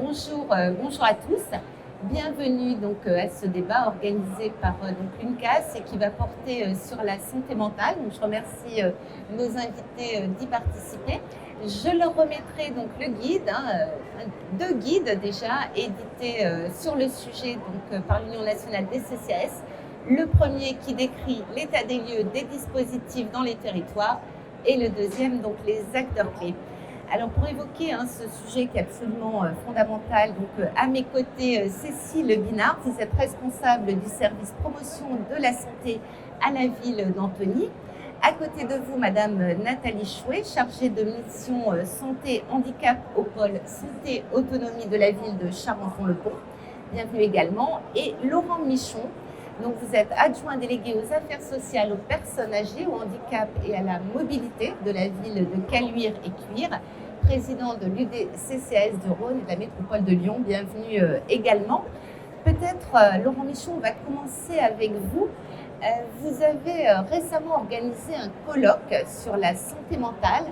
Bonjour à tous. Bienvenue donc à ce débat organisé par l'UNCAS et qui va porter sur la santé mentale. Donc, je remercie nos invités d'y participer. Je leur remettrai donc le guide, deux guides déjà édités sur le sujet par l'Union nationale des CCAS. Le premier qui décrit l'état des lieux des dispositifs dans les territoires et le deuxième donc les acteurs clés. Alors pour évoquer ce sujet qui est absolument fondamental, donc à mes côtés Cécile Binard, vous êtes responsable du service promotion de la santé à la ville d'Antony. À côté de vous, Madame Nathalie Chouet, chargée de mission santé handicap au pôle santé autonomie de la ville de Charenton-le-Pont. Bienvenue également. Et Laurent Michon, donc vous êtes adjoint délégué aux affaires sociales, aux personnes âgées, au handicap et à la mobilité de la ville de Caluire et Cuire, président de l'UDCCAS du Rhône et de la métropole de Lyon. Bienvenue également. Peut-être, Laurent Michon, on va commencer avec vous. Vous avez récemment organisé un colloque sur la santé mentale.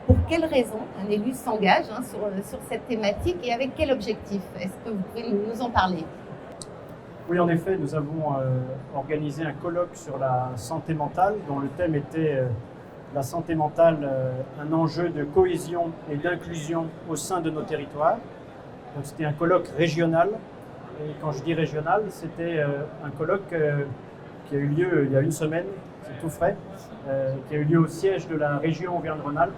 Pour quelles raisons un élu s'engage sur cette thématique et avec quel objectif? Est-ce que vous pouvez nous en parler? Oui, en effet, nous avons organisé un colloque sur la santé mentale dont le thème était la santé mentale, un enjeu de cohésion et d'inclusion au sein de nos territoires. Donc c'était un colloque régional. Et quand je dis régional, c'était un colloque qui a eu lieu il y a une semaine, c'est tout frais, qui a eu lieu au siège de la région Auvergne-Rhône-Alpes.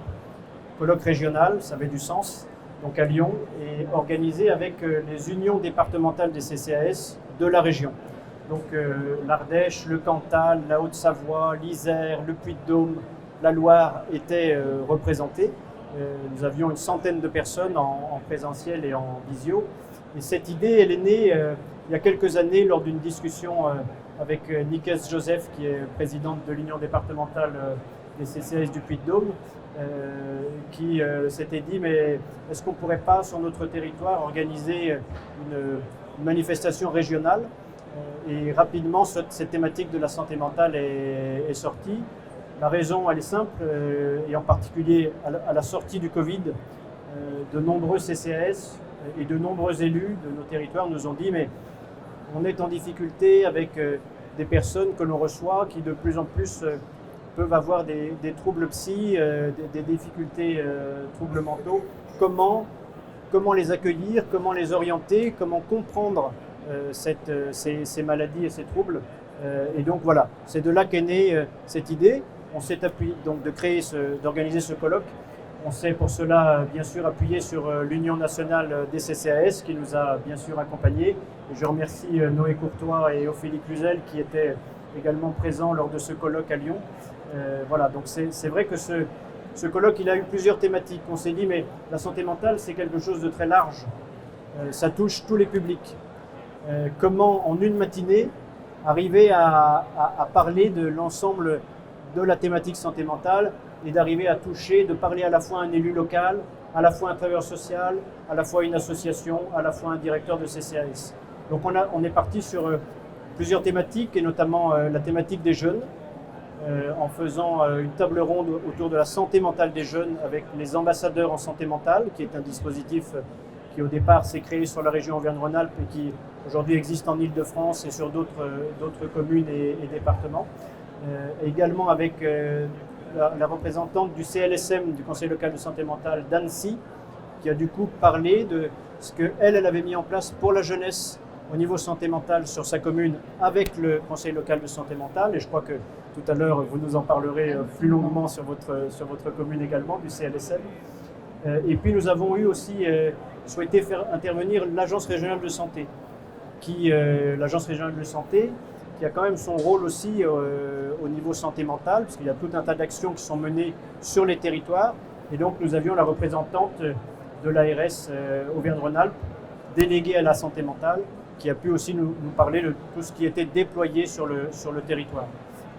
Colloque régional, ça avait du sens, donc à Lyon, et organisé avec les unions départementales des CCAS de la région. Donc l'Ardèche, le Cantal, la Haute-Savoie, l'Isère, le Puy-de-Dôme, la Loire étaient représentés. Nous avions une centaine de personnes en présentiel et en visio. Et cette idée, elle est née il y a quelques années lors d'une discussion avec Nikes Joseph, qui est présidente de l'Union départementale des CCAS du Puy-de-Dôme, qui s'était dit, mais est-ce qu'on ne pourrait pas sur notre territoire organiser une manifestation régionale? Et rapidement, cette thématique de la santé mentale est sortie. La raison, elle est simple, et en particulier à la sortie du Covid, de nombreux CCAS et de nombreux élus de nos territoires nous ont dit, mais on est en difficulté avec des personnes que l'on reçoit qui de plus en plus peuvent avoir des troubles psy, des difficultés, troubles mentaux. Comment les accueillir, comment les orienter, comment comprendre ces maladies et ces troubles. Et donc voilà, c'est de là qu'est née cette idée. On s'est appuyé donc d'organiser ce colloque. On s'est pour cela bien sûr appuyé sur l'Union nationale des CCAS qui nous a bien sûr accompagnés. Et je remercie Noé Courtois et Ophélie Cluzel qui étaient également présents lors de ce colloque à Lyon. Voilà, donc c'est vrai que ce colloque, il a eu plusieurs thématiques. On s'est dit, mais la santé mentale, c'est quelque chose de très large. Ça touche tous les publics. Comment, en une matinée, arriver à parler de l'ensemble de la thématique santé mentale et d'arriver à toucher, de parler à la fois un élu local, à la fois un travailleur social, à la fois une association, à la fois un directeur de CCAS. Donc on est parti sur plusieurs thématiques et notamment la thématique des jeunes, en faisant une table ronde autour de la santé mentale des jeunes avec les ambassadeurs en santé mentale, qui est un dispositif qui au départ s'est créé sur la région Auvergne-Rhône-Alpes et qui aujourd'hui existe en Île-de-France et sur d'autres communes et départements. Également avec la représentante du CLSM, du Conseil local de santé mentale d'Annecy, qui a du coup parlé de ce qu'elle avait mis en place pour la jeunesse au niveau santé mentale sur sa commune avec le Conseil local de santé mentale. Et je crois que tout à l'heure, vous nous en parlerez plus longuement sur votre commune également, du CLSM. Et puis nous avons eu aussi souhaité faire intervenir l'Agence régionale de santé, l'Agence régionale de santé, qui a quand même son rôle aussi au niveau santé mentale, parce qu'il y a tout un tas d'actions qui sont menées sur les territoires. Et donc nous avions la représentante de l'ARS Auvergne-Rhône-Alpes, déléguée à la santé mentale, qui a pu aussi nous parler de tout ce qui était déployé sur le territoire.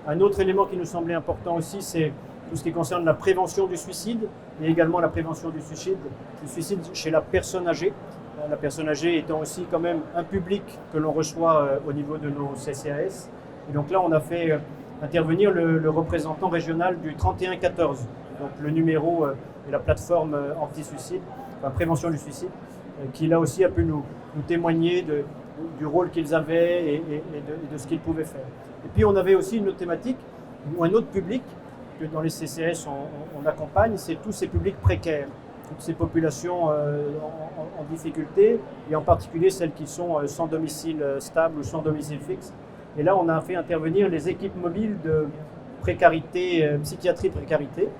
Un autre élément qui nous semblait important aussi, c'est tout ce qui concerne la prévention du suicide, et également la prévention du suicide chez la personne âgée. La personne âgée étant aussi quand même un public que l'on reçoit au niveau de nos CCAS. Et donc là, on a fait intervenir le représentant régional du 3114, donc le numéro et la plateforme anti-suicide, enfin prévention du suicide, qui là aussi a pu nous témoigner du rôle qu'ils avaient et de ce qu'ils pouvaient faire. Et puis on avait aussi une autre thématique, ou un autre public que dans les CCAS on accompagne, c'est tous ces publics précaires, toutes ces populations en difficulté, et en particulier celles qui sont sans domicile stable ou sans domicile fixe. Et là, on a fait intervenir les équipes mobiles de précarité, psychiatrie précarité.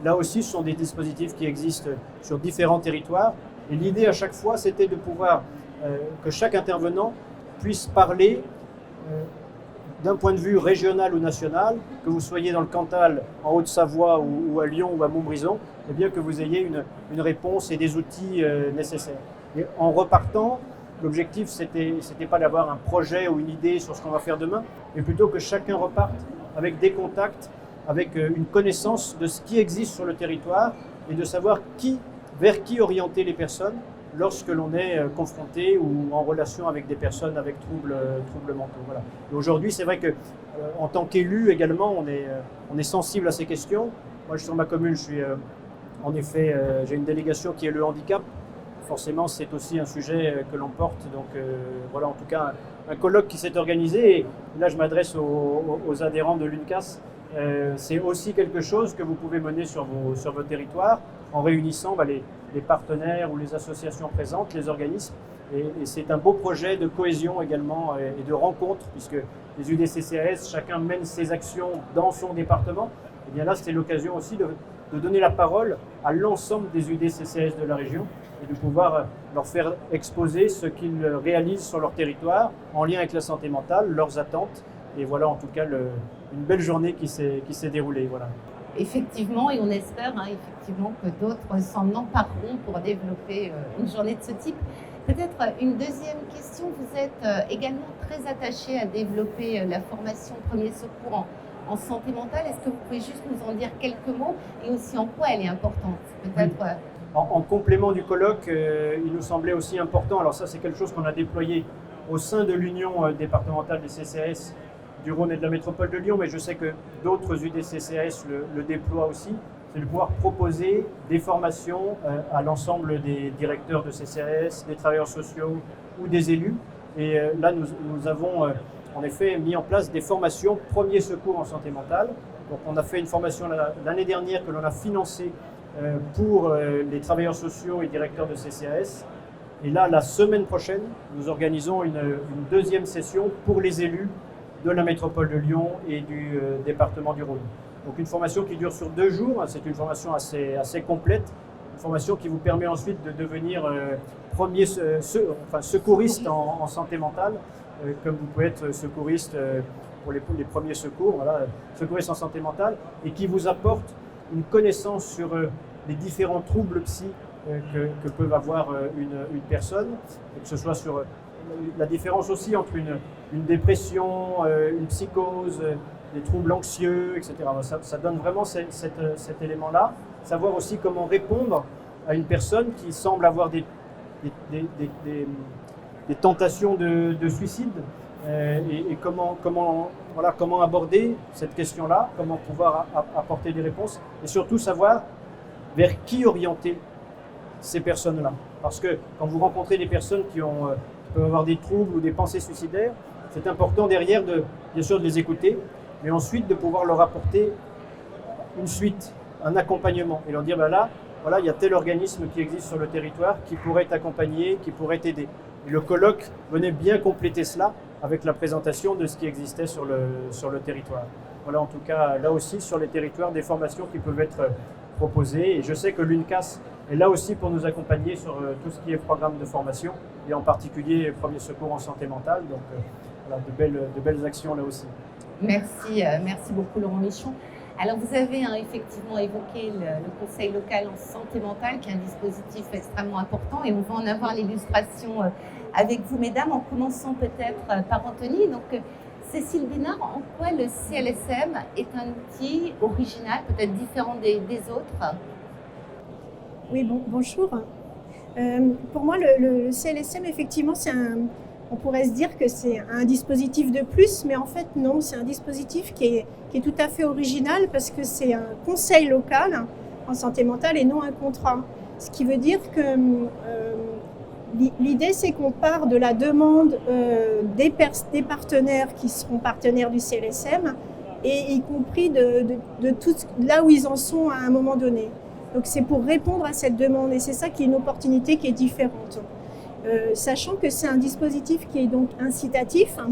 Là aussi, ce sont des dispositifs qui existent sur différents territoires. Et l'idée à chaque fois, c'était de pouvoir que chaque intervenant puisse parler d'un point de vue régional ou national, que vous soyez dans le Cantal, en Haute-Savoie ou à Lyon ou à Montbrison, et bien que vous ayez une réponse et des outils nécessaires. Et en repartant, l'objectif, c'était pas d'avoir un projet ou une idée sur ce qu'on va faire demain, mais plutôt que chacun reparte avec des contacts, avec une connaissance de ce qui existe sur le territoire et de savoir vers qui orienter les personnes lorsque l'on est confronté ou en relation avec des personnes avec troubles mentaux. Voilà. Aujourd'hui, c'est vrai que en tant qu'élu également, on est sensible à ces questions. Moi, sur ma commune, en effet, j'ai une délégation qui est le handicap. Forcément, c'est aussi un sujet que l'on porte. Donc voilà, en tout cas, un colloque qui s'est organisé. Et là, je m'adresse aux adhérents de l'UNCAS. C'est aussi quelque chose que vous pouvez mener sur vos territoires en réunissant les partenaires ou les associations présentes, les organismes. Et c'est un beau projet de cohésion également et de rencontre, puisque les UDCCAS, chacun mène ses actions dans son département. Et bien là, c'était l'occasion aussi de donner la parole à l'ensemble des UDCCAS de la région et de pouvoir leur faire exposer ce qu'ils réalisent sur leur territoire en lien avec la santé mentale, leurs attentes. Et voilà en tout cas une belle journée qui s'est déroulée. Voilà. Effectivement, et on espère effectivement que d'autres s'en empareront pour développer une journée de ce type. Peut-être une deuxième question, vous êtes également très attaché à développer la formation premier secours en santé mentale. Est-ce que vous pouvez juste nous en dire quelques mots et aussi en quoi elle est importante peut-être oui. En complément du colloque, il nous semblait aussi important, alors ça c'est quelque chose qu'on a déployé au sein de l'Union départementale des CCAS du Rhône et de la métropole de Lyon, mais je sais que d'autres UDCCAS le déploient aussi, c'est de pouvoir proposer des formations à l'ensemble des directeurs de CCAS, des travailleurs sociaux ou des élus. Et là, nous avons en effet mis en place des formations premiers secours en santé mentale. Donc on a fait une formation l'année dernière que l'on a financée pour les travailleurs sociaux et directeurs de CCAS. Et là, la semaine prochaine, nous organisons une deuxième session pour les élus de la métropole de Lyon et du département du Rhône. Donc une formation qui dure sur 2 jours, c'est une formation assez complète, une formation qui vous permet ensuite de devenir secouriste en santé mentale, comme vous pouvez être secouriste pour les premiers secours, voilà, secouriste en santé mentale, et qui vous apporte une connaissance sur les différents troubles psy que peuvent avoir une personne, que ce soit sur la différence aussi entre une dépression, une psychose, des troubles anxieux, etc. Ça donne vraiment cet élément-là. Savoir aussi comment répondre à une personne qui semble avoir des tentations de suicide et comment aborder cette question-là, comment pouvoir apporter des réponses et surtout savoir vers qui orienter ces personnes-là. Parce que quand vous rencontrez des personnes qui peuvent avoir des troubles ou des pensées suicidaires, c'est important derrière bien sûr de les écouter, mais ensuite de pouvoir leur apporter une suite, un accompagnement et leur dire voilà, il y a tel organisme qui existe sur le territoire qui pourrait t'accompagner, qui pourrait t'aider. Et le colloque venait bien compléter cela avec la présentation de ce qui existait sur le territoire. Voilà en tout cas là aussi sur les territoires des formations qui peuvent être proposées et je sais que l'UNCAS est là aussi pour nous accompagner sur tout ce qui est programme de formation et en particulier premier secours en santé mentale. Donc voilà, de belles actions là aussi. Merci beaucoup Laurent Michon. Alors vous avez effectivement évoqué le conseil local en santé mentale qui est un dispositif extrêmement important et on va en avoir l'illustration avec vous mesdames en commençant peut-être par Anthony. Donc Cécile Bénard, en quoi le CLSM est un outil original, peut-être différent des autres? Oui, bonjour. Pour moi, le CLSM, effectivement, on pourrait se dire que c'est un dispositif de plus, mais en fait, non, c'est un dispositif qui est tout à fait original parce que c'est un conseil local en santé mentale et non un contrat. Ce qui veut dire que L'idée, c'est qu'on part de la demande des partenaires qui seront partenaires du CLSM, et y compris de tout là où ils en sont à un moment donné. Donc c'est pour répondre à cette demande, et c'est ça qui est une opportunité qui est différente. Sachant que c'est un dispositif qui est donc incitatif, hein,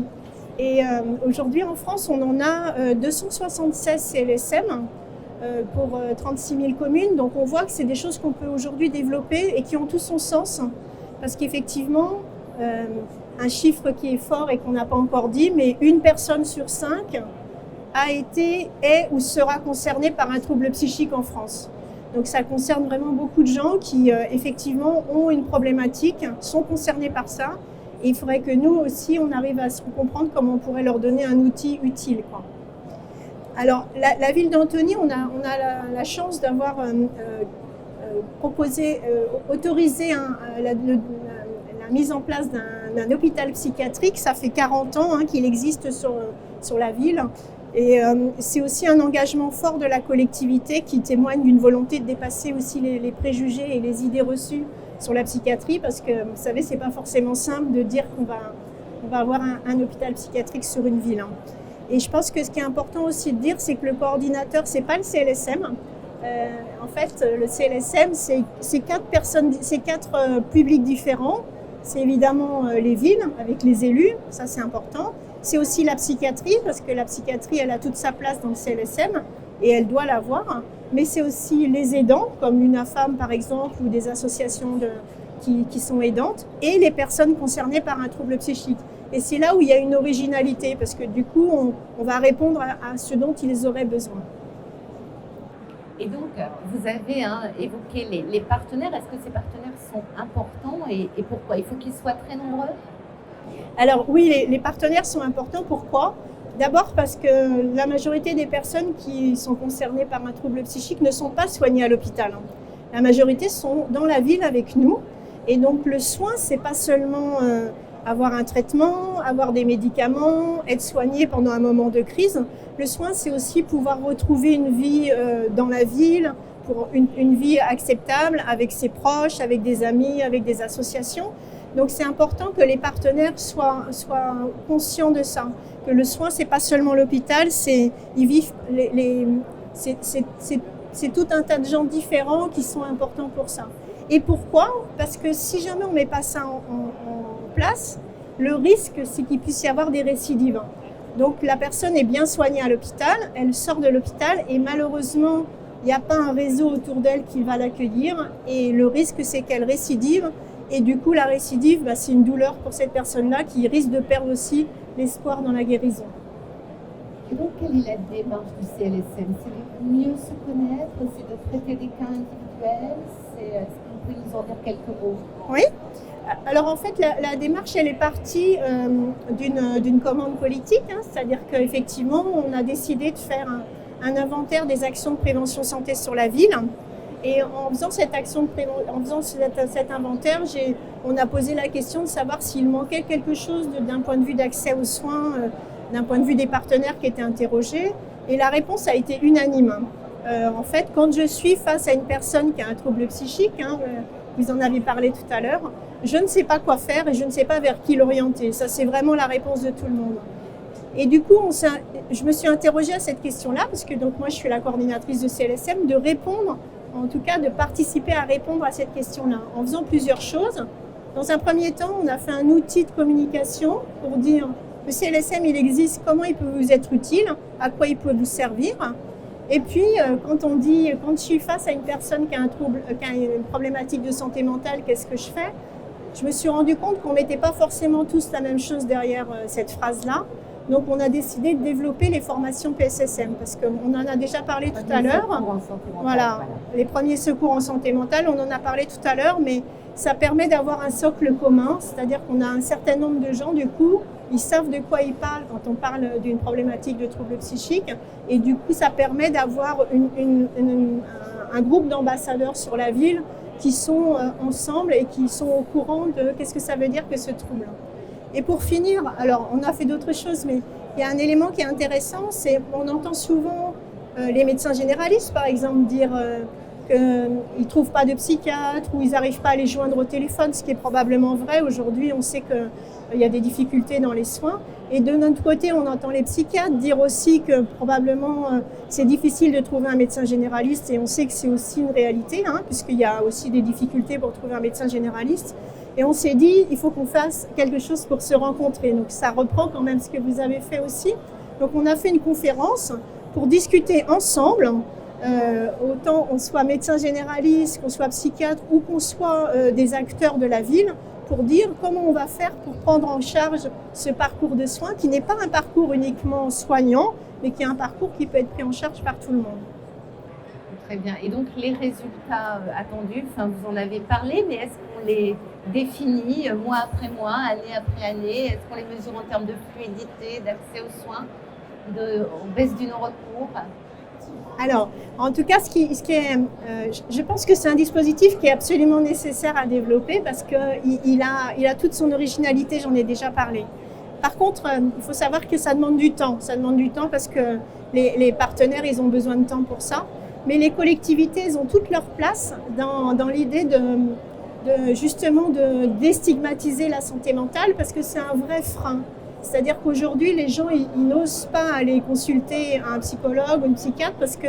et aujourd'hui en France, on en a 276 CLSM pour 36 000 communes, donc on voit que c'est des choses qu'on peut aujourd'hui développer et qui ont tout son sens, parce qu'effectivement, un chiffre qui est fort et qu'on n'a pas encore dit, mais 1 personne sur 5 a été, est ou sera concernée par un trouble psychique en France. Donc ça concerne vraiment beaucoup de gens qui effectivement ont une problématique, sont concernés par ça, et il faudrait que nous aussi on arrive à se comprendre comment on pourrait leur donner un outil utile, quoi. Alors la ville d'Antony, on a la chance d'avoir autorisé la mise en place d'un hôpital psychiatrique. Ça fait 40 ans qu'il existe sur la ville. Et c'est aussi un engagement fort de la collectivité qui témoigne d'une volonté de dépasser aussi les préjugés et les idées reçues sur la psychiatrie, parce que vous savez, c'est pas forcément simple de dire qu'on va avoir un hôpital psychiatrique sur une ville. Et je pense que ce qui est important aussi de dire, c'est que le coordinateur, c'est pas le CLSM. En fait, le CLSM, c'est 4 personnes, c'est 4 publics différents. C'est évidemment les villes avec les élus, ça c'est important. C'est aussi la psychiatrie, parce que la psychiatrie, elle a toute sa place dans le CLSM et elle doit l'avoir. Mais c'est aussi les aidants, comme l'UNAFAM par exemple, ou des associations qui sont aidantes, et les personnes concernées par un trouble psychique. Et c'est là où il y a une originalité, parce que du coup, on va répondre à ce dont ils auraient besoin. Et donc, vous avez évoqué les partenaires. Est-ce que ces partenaires sont importants et pourquoi? Il faut qu'ils soient très nombreux? Alors oui, les partenaires sont importants. Pourquoi? D'abord parce que la majorité des personnes qui sont concernées par un trouble psychique ne sont pas soignées à l'hôpital. La majorité sont dans la ville avec nous. Et donc le soin, c'est pas seulement avoir un traitement, avoir des médicaments, être soigné pendant un moment de crise. Le soin, c'est aussi pouvoir retrouver une vie dans la ville, pour une vie acceptable avec ses proches, avec des amis, avec des associations. Donc c'est important que les partenaires soient conscients de ça, que le soin, c'est pas seulement l'hôpital, c'est tout un tas de gens différents qui sont importants pour ça. Et pourquoi? Parce que si jamais on ne met pas ça en place, le risque, c'est qu'il puisse y avoir des récidives. Donc la personne est bien soignée à l'hôpital, elle sort de l'hôpital et malheureusement, il n'y a pas un réseau autour d'elle qui va l'accueillir, et le risque, c'est qu'elle récidive. Et du coup, la récidive, c'est une douleur pour cette personne-là qui risque de perdre aussi l'espoir dans la guérison. Et donc, quelle est la démarche du CLSM? C'est de mieux se connaître, c'est de traiter des cas individuels, est-ce que vous pouvez nous en dire quelques mots? Oui. Alors en fait, la démarche, elle est partie d'une commande politique, c'est-à-dire qu'effectivement, on a décidé de faire un inventaire des actions de prévention santé sur la ville. Et en faisant cet inventaire, on a posé la question de savoir s'il manquait quelque chose d'un point de vue d'accès aux soins, d'un point de vue des partenaires qui étaient interrogés. Et la réponse a été unanime. En fait, quand je suis face à une personne qui a un trouble psychique, vous en avez parlé tout à l'heure, je ne sais pas quoi faire et je ne sais pas vers qui l'orienter. Ça, c'est vraiment la réponse de tout le monde. Et du coup, je me suis interrogée à cette question-là, parce que donc, moi, je suis la coordinatrice de CLSM, de répondre, en tout cas de participer à répondre à cette question-là, en faisant plusieurs choses. Dans un premier temps, on a fait un outil de communication pour dire le CLSM, il existe, comment il peut vous être utile, à quoi il peut vous servir. Et puis, quand je suis face à une personne qui a une problématique de santé mentale, qu'est-ce que je fais? Je me suis rendu compte qu'on ne mettait pas forcément tous la même chose derrière cette phrase-là. Donc, on a décidé de développer les formations PSSM, parce qu'on en a déjà parlé tout à l'heure. Voilà, les premiers secours en santé mentale, on en a parlé tout à l'heure, mais ça permet d'avoir un socle commun, c'est-à-dire qu'on a un certain nombre de gens, du coup, ils savent de quoi ils parlent quand on parle d'une problématique de trouble psychique, et du coup, ça permet d'avoir un groupe d'ambassadeurs sur la ville qui sont ensemble et qui sont au courant de qu'est-ce que ça veut dire que ce trouble. Et pour finir, alors on a fait d'autres choses, mais il y a un élément qui est intéressant, c'est qu'on entend souvent les médecins généralistes, par exemple, dire qu'ils ne trouvent pas de psychiatre ou ils n'arrivent pas à les joindre au téléphone, ce qui est probablement vrai. Aujourd'hui, on sait qu'il y a des difficultés dans les soins. Et de notre côté, on entend les psychiatres dire aussi que probablement c'est difficile de trouver un médecin généraliste, et on sait que c'est aussi une réalité, puisqu'il y a aussi des difficultés pour trouver un médecin généraliste. Et on s'est dit, il faut qu'on fasse quelque chose pour se rencontrer. Donc ça reprend quand même ce que vous avez fait aussi. Donc on a fait une conférence pour discuter ensemble, autant on soit médecin généraliste, qu'on soit psychiatre ou qu'on soit des acteurs de la ville, pour dire comment on va faire pour prendre en charge ce parcours de soins qui n'est pas un parcours uniquement soignant, mais qui est un parcours qui peut être pris en charge par tout le monde. Très bien. Et donc les résultats attendus, vous en avez parlé, mais est-ce qu'on les définit mois après mois, année après année? Est-ce qu'on les mesure en termes de fluidité, d'accès aux soins, de baisse du non-recours? Alors, en tout cas, je pense que c'est un dispositif qui est absolument nécessaire à développer parce qu'il a toute son originalité, j'en ai déjà parlé. Par contre, il faut savoir que ça demande du temps. Ça demande du temps parce que les partenaires, ils ont besoin de temps pour ça. Mais les collectivités, elles ont toute leur place dans l'idée justement de déstigmatiser la santé mentale parce que c'est un vrai frein. C'est-à-dire qu'aujourd'hui, les gens, ils n'osent pas aller consulter un psychologue ou une psychiatre parce que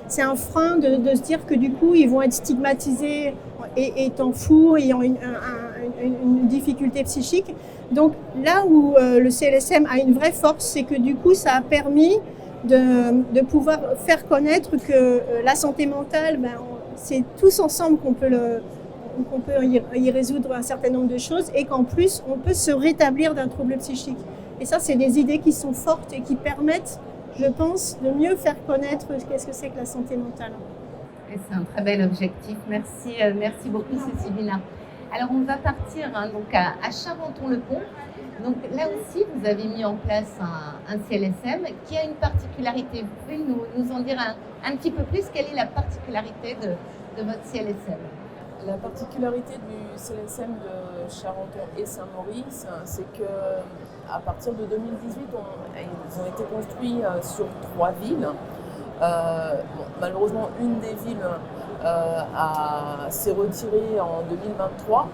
c'est un frein de se dire que du coup, ils vont être stigmatisés étant fous, ayant une difficulté psychique. Donc là où le CLSM a une vraie force, c'est que du coup, ça a permis de pouvoir faire connaître que la santé mentale, c'est tous ensemble qu'on peut y résoudre un certain nombre de choses et qu'en plus, on peut se rétablir d'un trouble psychique. Et ça, c'est des idées qui sont fortes et qui permettent, je pense, de mieux faire connaître qu'est-ce que c'est que la santé mentale. Et c'est un très bel objectif. Merci beaucoup, Cécilia. Alors, on va partir donc à Charenton-le-Pont. Donc là aussi, vous avez mis en place un CLSM qui a une particularité. Vous pouvez nous en dire un petit peu plus? Quelle est la particularité de votre CLSM? La particularité du CLSM de Charenton et Saint-Maurice, c'est que à partir de 2018, ils ont été construits sur 3 villes. Malheureusement, une des villes s'est retirée en 2023.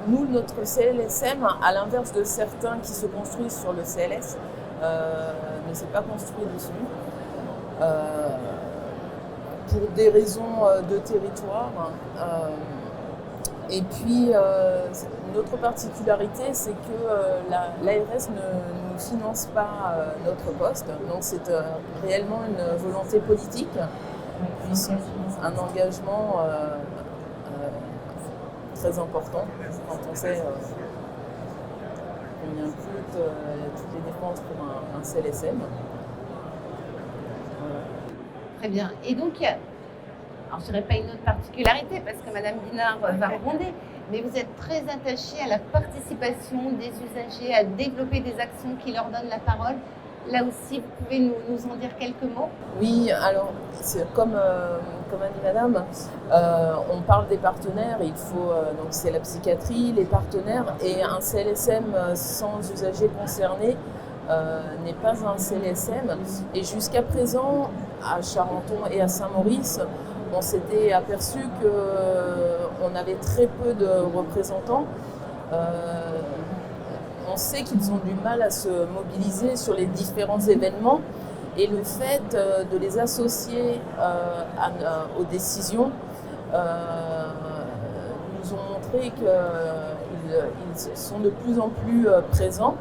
Nous, notre CLSM, à l'inverse de certains qui se construisent sur le CLS, ne s'est pas construit dessus. Pour des raisons de territoire. Et puis, notre particularité, c'est que l'ARS ne finance pas notre poste. Donc, c'est réellement une volonté politique, puis un engagement très important quand on sait combien coûtent toutes les dépenses pour un CLSM. Très bien. Et donc, alors je ne dirais pas une autre particularité parce que Madame Guinard va rebondir, mais vous êtes très attaché à la participation des usagers, à développer des actions qui leur donnent la parole. Là aussi, vous pouvez nous en dire quelques mots? Oui, alors, comme a dit Madame, on parle des partenaires, il faut, donc c'est la psychiatrie, les partenaires, et un CLSM sans usagers concernés n'est pas un CLSM. Et jusqu'à présent, à Charenton et à Saint-Maurice, on s'était aperçu qu'on avait très peu de représentants. On sait qu'ils ont du mal à se mobiliser sur les différents événements et le fait de les associer aux décisions nous ont montré qu'ils sont de plus en plus présents.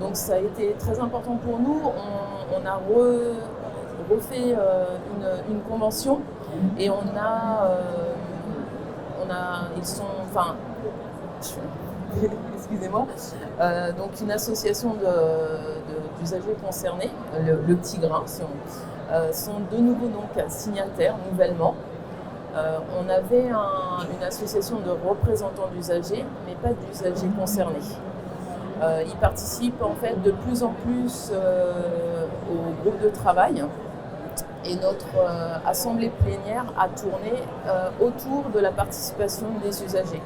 Donc ça a été très important pour nous. On a refait une convention et ils sont, enfin, excusez-moi, donc une association d'usagers concernés, le Petit Grain, sont de nouveau donc signataires nouvellement. On avait une association de représentants d'usagers, mais pas d'usagers concernés. Ils participent en fait de plus en plus au groupe de travail et notre assemblée plénière a tourné autour de la participation des usagers.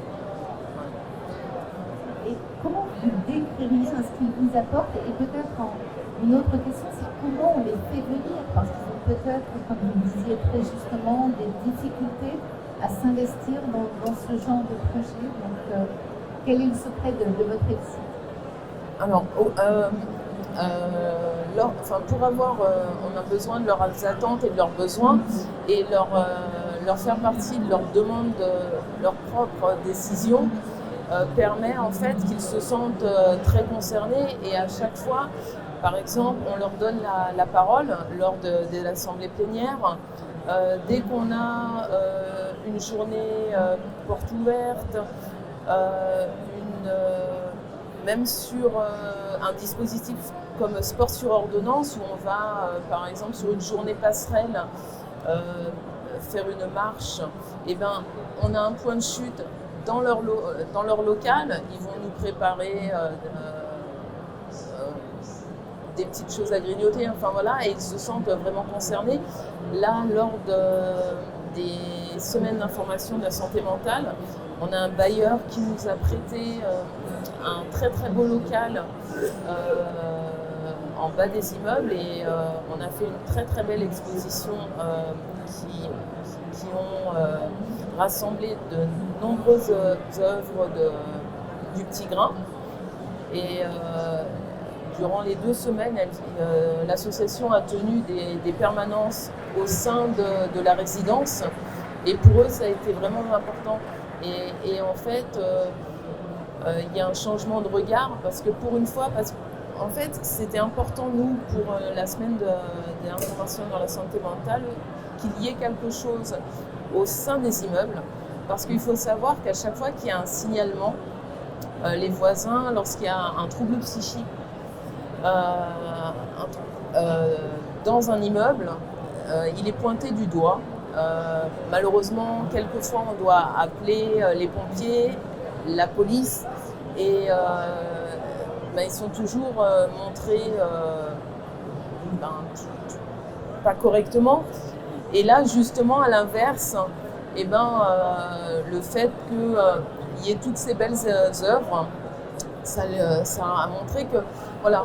Et comment vous décririez ce qu'ils vous apportent? Et peut-être une autre question, c'est comment on les fait venir? Parce qu'ils ont peut-être, comme vous le disiez très justement, des difficultés à s'investir dans ce genre de projet. Donc, quel est le secret de votre réussite? Alors, pour avoir, on a besoin de leurs attentes et de leurs besoins et leur faire partie de leurs demandes, de leur propre décision permet en fait qu'ils se sentent très concernés et à chaque fois, par exemple, on leur donne la parole lors de l'assemblée plénière. Dès qu'on a une journée porte ouverte, même sur un dispositif comme Sport sur ordonnance, où on va, par exemple, sur une journée passerelle, faire une marche, et ben, on a un point de chute dans leur local. Ils vont nous préparer des petites choses à grignoter, enfin voilà, et ils se sentent vraiment concernés. Là, lors des semaines d'information de la santé mentale, on a un bailleur qui nous a prêté un très très beau local en bas des immeubles et on a fait une très très belle exposition qui ont rassemblé de nombreuses œuvres du Petit Grain. Et durant les 2 semaines, l'association a tenu des permanences au sein de la résidence et pour eux ça a été vraiment important. Et en fait, il y a un changement de regard parce que pour une fois, en fait, c'était important, nous, pour la semaine de l'information dans la santé mentale, qu'il y ait quelque chose au sein des immeubles. Parce qu'il faut savoir qu'à chaque fois qu'il y a un signalement, les voisins, lorsqu'il y a un trouble psychique dans un immeuble, il est pointé du doigt. Malheureusement, quelquefois, on doit appeler les pompiers, la police, et ils sont toujours montrés pas correctement. Et là, justement, à l'inverse, le fait qu'il y ait toutes ces belles œuvres, ça a montré que, voilà,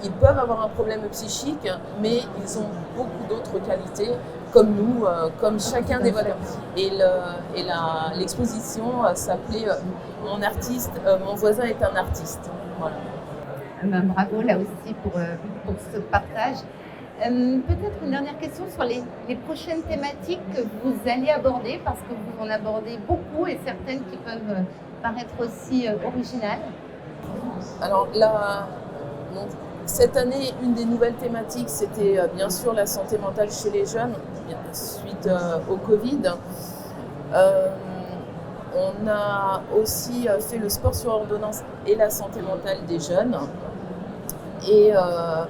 ils peuvent avoir un problème psychique, mais ils ont beaucoup d'autres qualités, comme nous, comme chacun des voisins. Et l'exposition s'appelait Mon voisin est un artiste. Voilà. Bravo là aussi pour ce partage. Peut-être une dernière question sur les prochaines thématiques que vous allez aborder, parce que vous en abordez beaucoup et certaines qui peuvent paraître aussi originales. Alors là, cette année, une des nouvelles thématiques, c'était bien sûr la santé mentale chez les jeunes, suite au Covid. On a aussi fait le sport sur ordonnance et la santé mentale des jeunes. Et à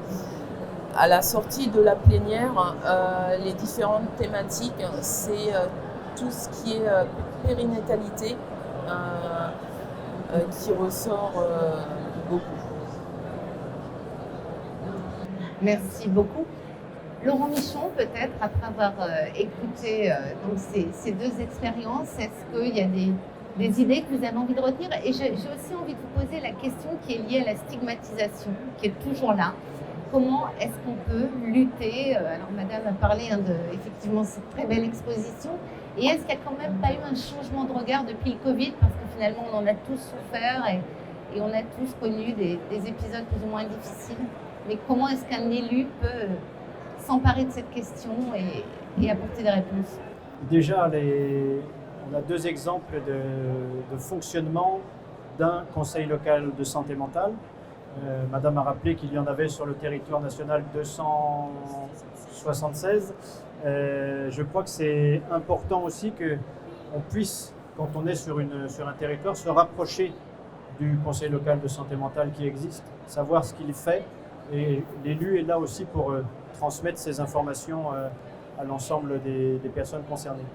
la sortie de la plénière, les différentes thématiques, c'est tout ce qui est périnatalité qui ressort beaucoup. Merci beaucoup. Laurent Michon, peut-être, après avoir écouté donc ces 2 expériences, est-ce qu'il y a des idées que vous avez envie de retenir? Et j'ai aussi envie de vous poser la question qui est liée à la stigmatisation, qui est toujours là. Comment est-ce qu'on peut lutter? Alors, madame a parlé effectivement, cette très belle exposition. Et est-ce qu'il n'y a quand même pas eu un changement de regard depuis le Covid? Parce que finalement, on en a tous souffert et on a tous connu des épisodes plus ou moins difficiles. Mais comment est-ce qu'un élu peut s'emparer de cette question et apporter des réponses? Déjà, on a 2 exemples de fonctionnement d'un conseil local de santé mentale. Madame a rappelé qu'il y en avait sur le territoire national 276. Je crois que c'est important aussi qu'on puisse, quand on est sur un territoire, se rapprocher du conseil local de santé mentale qui existe, savoir ce qu'il fait. Et l'élu est là aussi pour transmettre ces informations à l'ensemble des personnes concernées.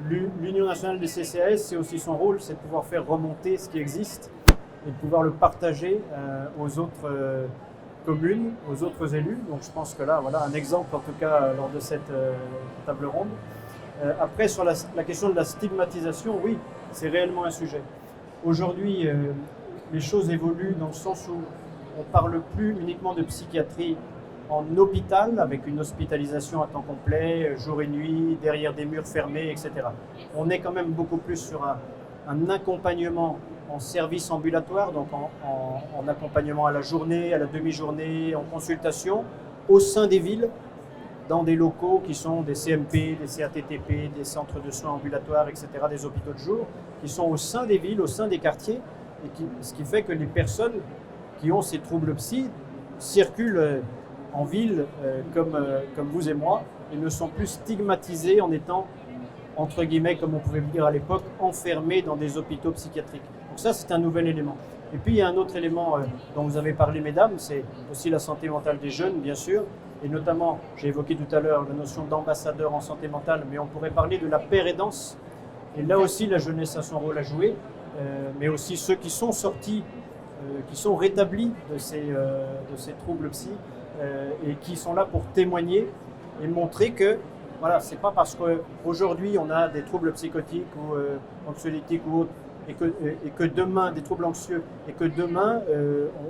L'Union nationale des CCAS, c'est aussi son rôle, c'est de pouvoir faire remonter ce qui existe et de pouvoir le partager aux autres communes, aux autres élus. Donc je pense que là, voilà un exemple en tout cas lors de cette table ronde. Après, sur la question de la stigmatisation, oui, c'est réellement un sujet. Aujourd'hui, les choses évoluent dans le sens où on ne parle plus uniquement de psychiatrie en hôpital, avec une hospitalisation à temps complet, jour et nuit, derrière des murs fermés, etc. On est quand même beaucoup plus sur un accompagnement en service ambulatoire, donc en accompagnement à la journée, à la demi-journée, en consultation, au sein des villes, dans des locaux qui sont des CMP, des CATTP, des centres de soins ambulatoires, etc., des hôpitaux de jour, qui sont au sein des villes, au sein des quartiers, et ce qui fait que les personnes qui ont ces troubles psy circulent en ville comme vous et moi, et ne sont plus stigmatisées en étant, entre guillemets, comme on pouvait le dire à l'époque, enfermées dans des hôpitaux psychiatriques. Donc ça, c'est un nouvel élément. Et puis, il y a un autre élément dont vous avez parlé, mesdames, c'est aussi la santé mentale des jeunes, bien sûr, et notamment, j'ai évoqué tout à l'heure la notion d'ambassadeur en santé mentale, mais on pourrait parler de la paire-aidance. Et là aussi, la jeunesse a son rôle à jouer, mais aussi ceux qui sont sortis, qui sont rétablis de ces troubles psy, et qui sont là pour témoigner et montrer que voilà, c'est pas parce qu'aujourd'hui on a des troubles psychotiques ou anxiolytiques ou autres, et que demain, des troubles anxieux, et que demain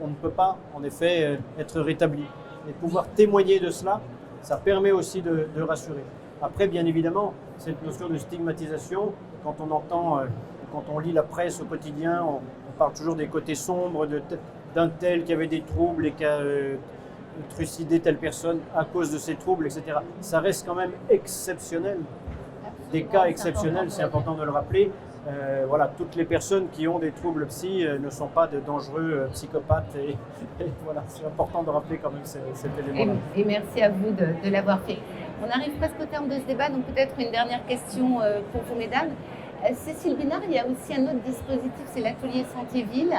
on ne peut pas en effet être rétabli. Et pouvoir témoigner de cela, ça permet aussi de rassurer. Après, bien évidemment, cette notion de stigmatisation, quand on entend, quand on lit la presse au quotidien, on parle toujours des côtés sombres d'un tel qui avait des troubles et qui a trucidé telle personne à cause de ses troubles, etc. Ça reste quand même exceptionnel. Des cas exceptionnels, c'est important de le rappeler. Voilà, toutes les personnes qui ont des troubles psy ne sont pas de dangereux psychopathes et voilà, c'est important de rappeler quand même cet élément-là. Et merci à vous de l'avoir fait. On arrive presque au terme de ce débat, donc peut-être une dernière question pour vous, mesdames. Cécile Binard, il y a aussi un autre dispositif, c'est l'atelier santé-ville.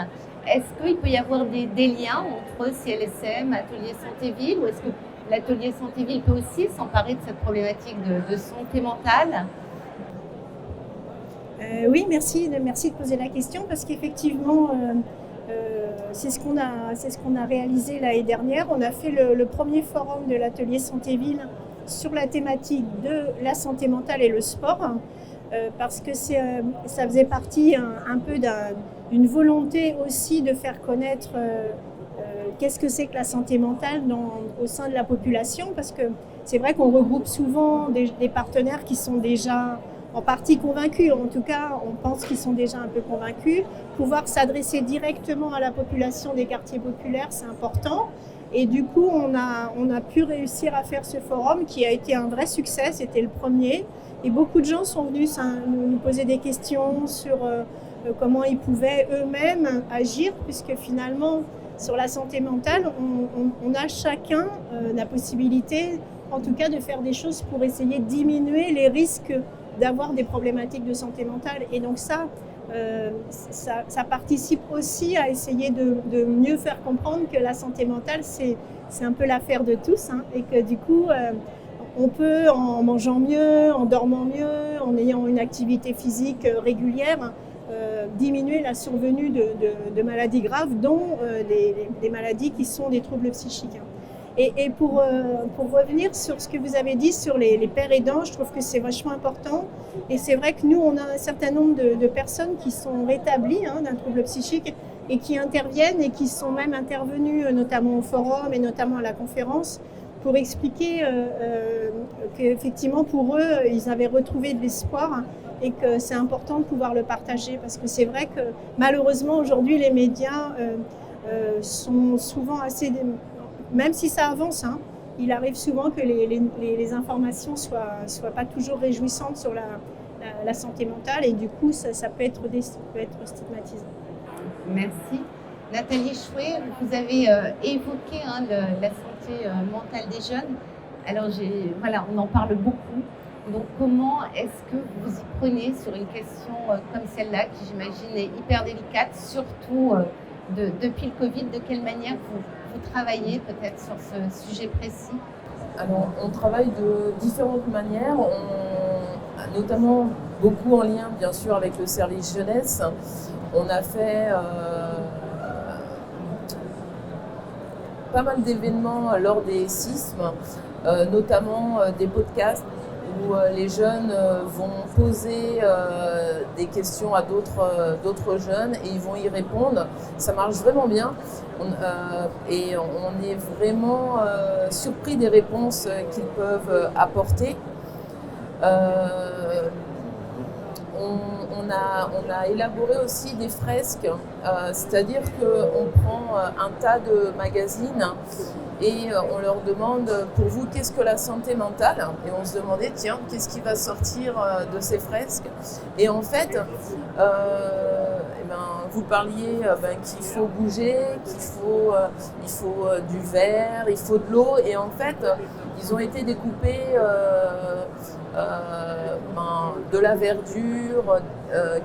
Est-ce qu'il peut y avoir des liens entre CLSM, atelier santé-ville, ou est-ce que l'atelier santé-ville peut aussi s'emparer de cette problématique de santé mentale ? Oui, merci de poser la question parce qu'effectivement, c'est ce qu'on a réalisé l'année dernière. On a fait le premier forum de l'atelier santé-ville sur la thématique de la santé mentale et le sport parce que ça faisait partie un peu d'une volonté aussi de faire connaître qu'est-ce que c'est que la santé mentale au sein de la population parce que c'est vrai qu'on regroupe souvent des partenaires qui sont déjà en partie convaincus, en tout cas on pense qu'ils sont déjà un peu convaincus. Pouvoir s'adresser directement à la population des quartiers populaires, c'est important. Et du coup, on a pu réussir à faire ce forum qui a été un vrai succès, c'était le premier. Et beaucoup de gens sont venus nous poser des questions sur comment ils pouvaient eux-mêmes agir, puisque finalement, sur la santé mentale, on a chacun la possibilité, en tout cas, de faire des choses pour essayer de diminuer les risques d'avoir des problématiques de santé mentale. Et donc ça participe aussi à essayer de mieux faire comprendre que la santé mentale, c'est un peu l'affaire de tous, hein, et que du coup, on peut, en mangeant mieux, en dormant mieux, en ayant une activité physique régulière, diminuer la survenue de maladies graves, dont des maladies qui sont des troubles psychiques. Et pour revenir sur ce que vous avez dit sur les pères aidants, je trouve que c'est vachement important. Et c'est vrai que nous, on a un certain nombre de personnes qui sont rétablies d'un trouble psychique et qui interviennent et qui sont même intervenues notamment au forum et notamment à la conférence pour expliquer qu'effectivement pour eux, ils avaient retrouvé de l'espoir et que c'est important de pouvoir le partager parce que c'est vrai que malheureusement aujourd'hui les médias sont souvent assez... Même si ça avance, hein, il arrive souvent que les informations soient pas toujours réjouissantes sur la santé mentale et du coup ça peut être stigmatisant. Merci. Nathalie Chouet, vous avez évoqué la santé mentale des jeunes. Alors voilà, on en parle beaucoup. Donc comment est-ce que vous y prenez sur une question comme celle-là, qui j'imagine est hyper délicate, surtout depuis le Covid, de quelle manière vous travaillez peut-être sur ce sujet précis? Alors, on travaille de différentes manières, notamment beaucoup en lien bien sûr avec le service jeunesse. On a fait pas mal d'événements lors des sismes, notamment des podcasts où les jeunes vont poser des questions à d'autres jeunes et ils vont y répondre. Ça marche vraiment bien et on est vraiment surpris des réponses qu'ils peuvent apporter. On a élaboré aussi des fresques, c'est-à-dire qu'on prend un tas de magazines et on leur demande pour vous qu'est-ce que la santé mentale, et on se demandait tiens qu'est-ce qui va sortir de ces fresques, et en fait vous parliez qu'il faut bouger, il faut du verre, il faut de l'eau, et en fait ils ont été découpés de la verdure,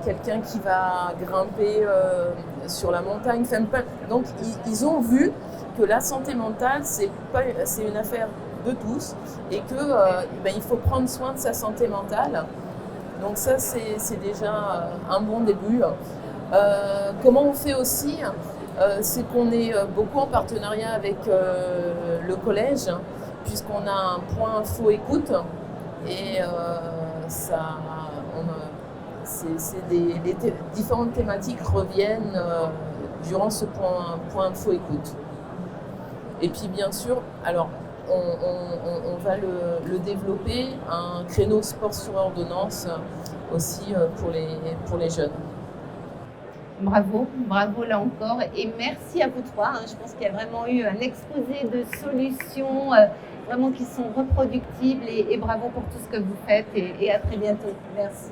quelqu'un qui va grimper sur la montagne. Donc ils ont vu que la santé mentale, c'est une affaire de tous et qu'il faut prendre soin de sa santé mentale. Donc ça, c'est déjà un bon début. Comment on fait aussi, c'est qu'on est beaucoup en partenariat avec le collège, puisqu'on a un point info écoute et les différentes thématiques reviennent durant ce point info écoute. Et puis bien sûr, alors on va le développer, un créneau sport sur ordonnance aussi pour les jeunes. Bravo là encore, et merci à vous trois. Je pense qu'il y a vraiment eu un exposé de solutions vraiment qui sont reproductibles, et bravo pour tout ce que vous faites, et à très bientôt. Merci.